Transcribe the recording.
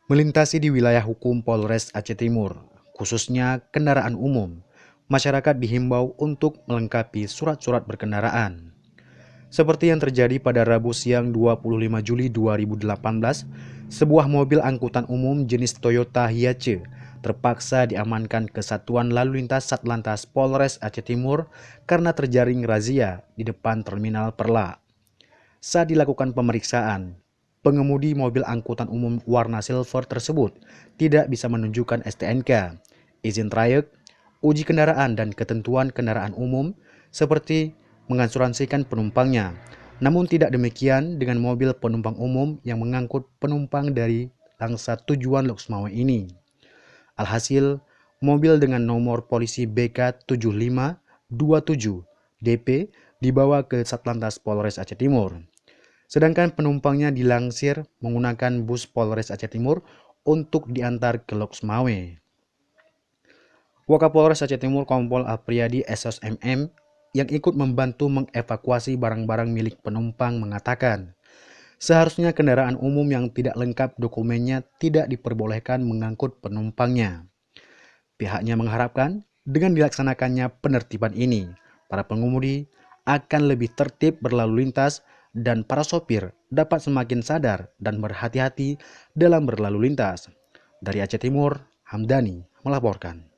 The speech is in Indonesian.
Melintasi di wilayah hukum Polres Aceh Timur, khususnya kendaraan umum, masyarakat dihimbau untuk melengkapi surat-surat berkendaraan. Seperti yang terjadi pada Rabu siang 25 Juli 2018, sebuah mobil angkutan umum jenis Toyota Hiace terpaksa diamankan ke Satuan Lalu Lintas Satlantas Polres Aceh Timur karena terjaring razia di depan Terminal Perla. Saat dilakukan pemeriksaan, pengemudi mobil angkutan umum warna silver tersebut tidak bisa menunjukkan STNK, izin trayek, uji kendaraan dan ketentuan kendaraan umum seperti mengasuransikan penumpangnya. Namun tidak demikian dengan mobil penumpang umum yang mengangkut penumpang dari Langsa tujuan Loksmawe ini. Alhasil, mobil dengan nomor polisi BK7527 DP dibawa ke Satlantas Polres Aceh Timur. Sedangkan penumpangnya dilansir menggunakan bus Polres Aceh Timur untuk diantar ke Loksmawe. Wakapolres Aceh Timur Kompol Apriyadi SOS MM yang ikut membantu mengevakuasi barang-barang milik penumpang mengatakan, seharusnya kendaraan umum yang tidak lengkap dokumennya tidak diperbolehkan mengangkut penumpangnya. Pihaknya mengharapkan dengan dilaksanakannya penertiban ini, para pengemudi akan lebih tertib berlalu lintas dan para sopir dapat semakin sadar dan berhati-hati dalam berlalu lintas. Dari Aceh Timur, Hamdani melaporkan.